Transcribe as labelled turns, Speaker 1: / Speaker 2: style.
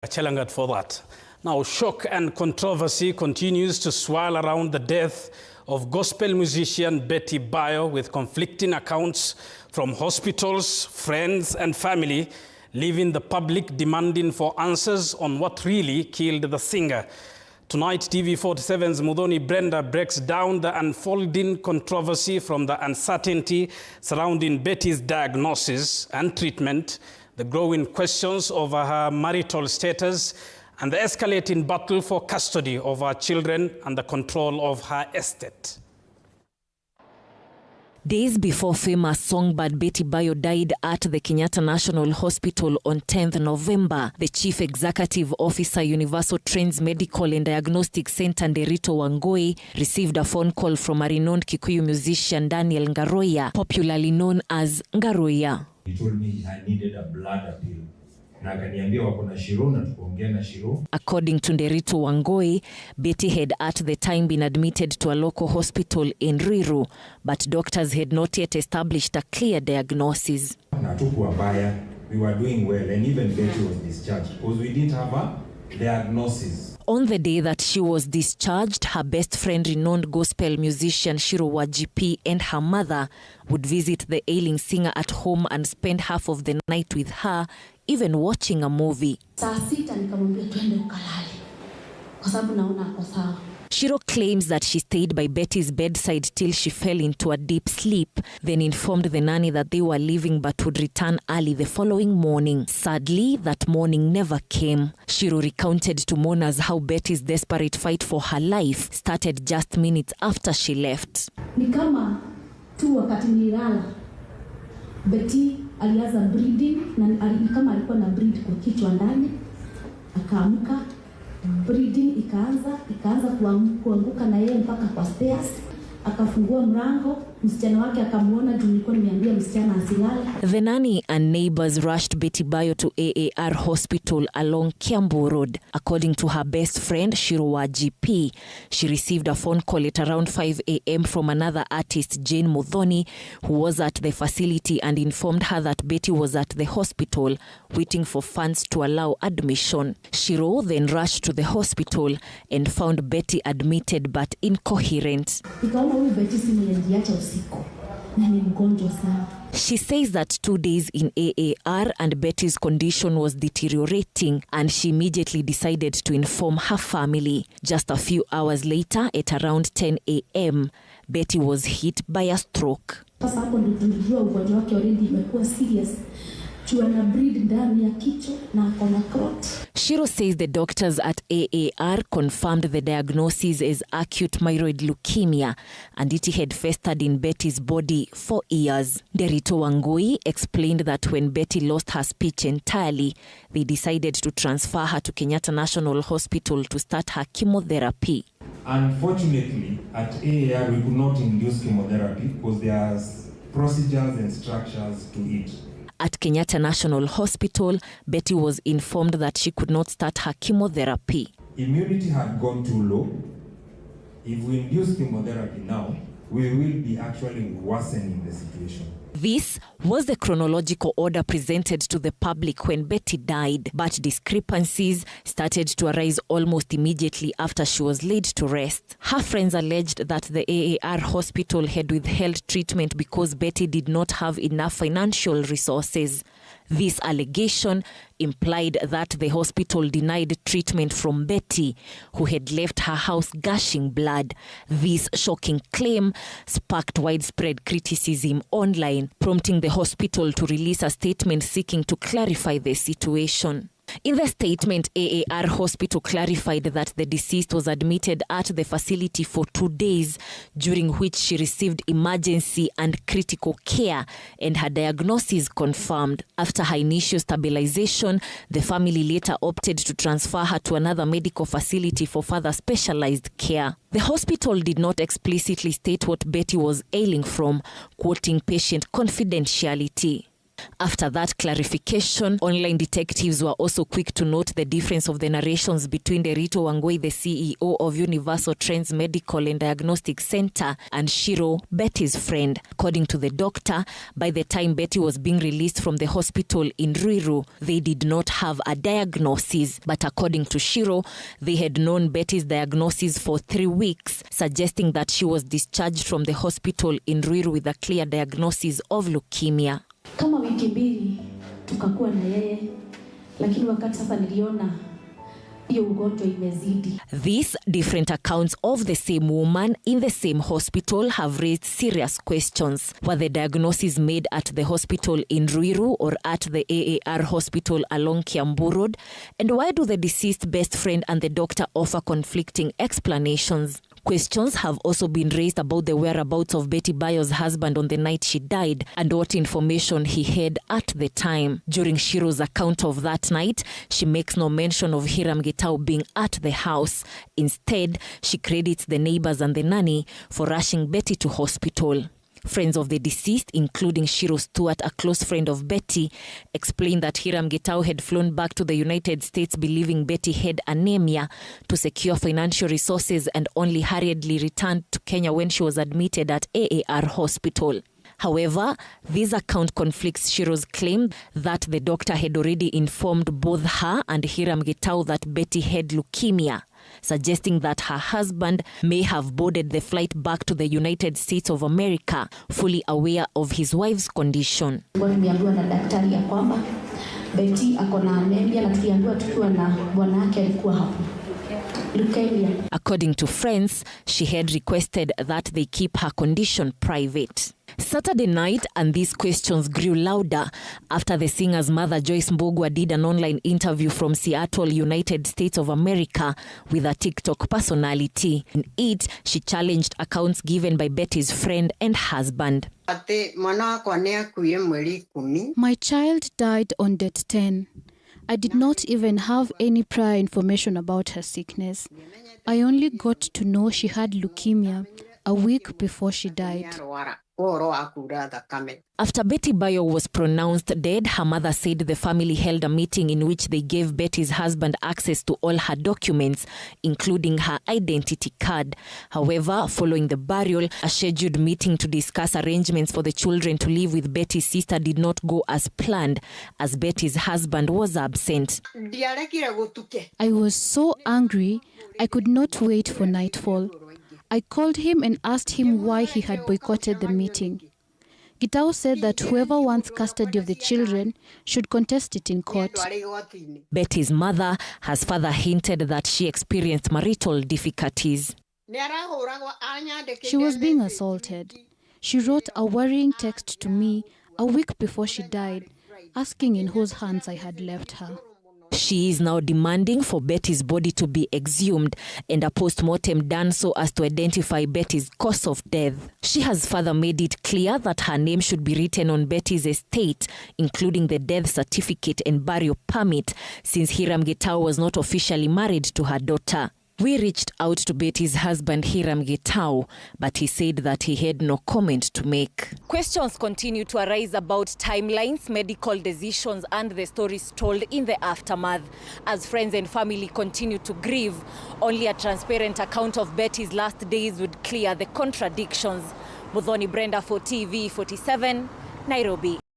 Speaker 1: Chelangat for that. Now, shock and controversy continues to swirl around the death of gospel musician Betty Bayo, with conflicting accounts from hospitals, friends and family, leaving the public demanding for answers on what really killed the singer. Tonight, TV47's Mudhoni Brenda breaks down the unfolding controversy, from the uncertainty surrounding Betty's diagnosis and treatment, the growing questions over her marital status, and the escalating battle for custody of her children and the control of her estate.
Speaker 2: Days before famous songbird Betty Bayos died at the Kenyatta National Hospital on 10th November, the Chief Executive Officer, Universal Trends Medical and Diagnostic Center, Nderito Wangoi, received a phone call from a renowned Kikuyu musician Daniel Ngaroya, popularly known as Ngaroya.
Speaker 3: He told me I needed a blood appeal.
Speaker 2: According to Nderito Wangoi, Betty had at the time been admitted to a local hospital in Ruiru, but doctors had not yet established a clear diagnosis.
Speaker 3: We were doing well, and even Betty was discharged because we didn't have a diagnosis.
Speaker 2: On the day that she was discharged, her best friend, renowned gospel musician Shiro GP, and her mother would visit the ailing singer at home and spend half of the night with her, even watching a movie. Shiro claims that she stayed by Betty's bedside till she fell into a deep sleep, then informed the nanny that they were leaving but would return early the following morning. Sadly, that morning never came. Shiro recounted to mourners how Betty's desperate fight for her life started just minutes after she left.
Speaker 4: Ni kama tu wakati nilala, Betty alianza bleeding, na kama alikuwa na bleed kwa kichwa ndani, akaamka, bleeding ikaanza kuanguka na yeye mpaka kwa stairs. Akafungua mlango, msichana wake akamuona, juu nilikuwa nimeambia msichana asilale.
Speaker 2: The nanny and neighbors rushed Betty Bayos to AAR Hospital along Kiambu Road. According to her best friend Shiro GP, she received a phone call at around 5 a.m. from another artist, Jane Mudhoni, who was at the facility, and informed her that Betty was at the hospital waiting for funds to allow admission. Shiro then rushed to the hospital and found Betty admitted but incoherent. She says that 2 days in AAR and Betty's condition was deteriorating, and she immediately decided to inform her family. Just a few hours later, at around 10 a.m., Betty was hit by a stroke. Shiro says the doctors at AAR confirmed the diagnosis as acute myeloid leukemia, and it had festered in Betty's body for years. Nderito Wangoi explained that when Betty lost her speech entirely, they decided to transfer her to Kenyatta National Hospital to start her chemotherapy.
Speaker 3: Unfortunately, at AAR we could not induce chemotherapy because there are procedures and structures to it.
Speaker 2: At Kenyatta National Hospital, Betty was informed that she could not start her chemotherapy.
Speaker 3: Immunity had gone too low. If we induce chemotherapy now, we will be actually worsening the situation.
Speaker 2: This was the chronological order presented to the public when Betty died, but discrepancies started to arise almost immediately after she was laid to rest. Her friends alleged that the AAR hospital had withheld treatment because Betty did not have enough financial resources. This allegation implied that the hospital denied treatment from Betty, who had left her house gushing blood. This shocking claim sparked widespread criticism online, prompting the hospital to release a statement seeking to clarify the situation. In the statement, AAR Hospital clarified that the deceased was admitted at the facility for 2 days, during which she received emergency and critical care, and her diagnosis confirmed. After her initial stabilization, the family later opted to transfer her to another medical facility for further specialized care. The hospital did not explicitly state what Betty was ailing from, quoting patient confidentiality. After that clarification, online detectives were also quick to note the difference of the narrations between Derito Wangui, the CEO of Universal Trends Medical and Diagnostic Center, and Shiro, Betty's friend. According to the doctor, by the time Betty was being released from the hospital in Ruiru, they did not have a diagnosis. But according to Shiro, they had known Betty's diagnosis for 3 weeks, suggesting that she was discharged from the hospital in Ruiru with a clear diagnosis of leukemia.
Speaker 4: Kama wiki mbili tukakuwa na yeye, lakini wakati sasa niliona hiyo ugonjwa imezidi. These different accounts of the same woman in the same hospital have raised serious questions. Were the diagnoses made at the hospital in Ruiru or at the AAR hospital along Kiambu Road? And why do the deceased best friend and the doctor offer conflicting explanations? Questions have also been raised about the whereabouts of Betty Bayos' husband on the night she died and what information he had at the time. During Shiro's account of that night, she makes no mention of Hiram Gitau being at the house. Instead, she credits the neighbors and the nanny for rushing Betty to hospital. Friends of the deceased, including Shiro Stewart, a close friend of Betty, explained that Hiram Gitau had flown back to the United States believing Betty had anemia to secure financial resources and only hurriedly returned to Kenya when she was admitted at AAR Hospital. However, this account conflicts Shiro's claim that the doctor had already informed both her and Hiram Gitau that Betty had leukemia, suggesting that her husband may have boarded the flight back to the United States of America, fully aware of his wife's condition. Nimeambiwa na daktari ya kwamba Betty akona anemia na tuliambiwa tukiwa na bwana yake alikuwa hapo. Leukemia. According to friends, she had requested that they keep her condition private. Saturday night, and these questions grew louder after the singer's mother, Joyce Mbugua, did an online interview from Seattle, United States of America, with a TikTok personality. In it, she challenged accounts given by Betty's friend and husband.
Speaker 5: My child died on date 10. I did not even have any prior information about her sickness. I only got to know she had leukemia a week before she died.
Speaker 2: After Betty Bayo was pronounced dead, her mother said the family held a meeting in which they gave Betty's husband access to all her documents, including her identity card. However, following the burial, a scheduled meeting to discuss arrangements for the children to live with Betty's sister did not go as planned, as Betty's husband was absent.
Speaker 5: I was so angry, I could not wait for nightfall. I called him and asked him why he had boycotted the meeting. Gitau said that whoever wants custody of the children should contest it in court.
Speaker 2: Betty's mother has further hinted that she experienced marital difficulties.
Speaker 5: She was being assaulted. She wrote a worrying text to me a week before she died, asking in whose hands I had left her.
Speaker 2: She is now demanding for Betty's body to be exhumed and a post-mortem done so as to identify Betty's cause of death. She has further made it clear that her name should be written on Betty's estate, including the death certificate and burial permit, since Hiram Gitau was not officially married to her daughter. We reached out to Betty's husband, Hiram Gitau, but he said that he had no comment to make. Questions continue to arise about timelines, medical decisions, and the stories told in the aftermath. As friends and family continue to grieve, only a transparent account of Betty's last days would clear the contradictions. Muthoni Brenda for TV 47, Nairobi.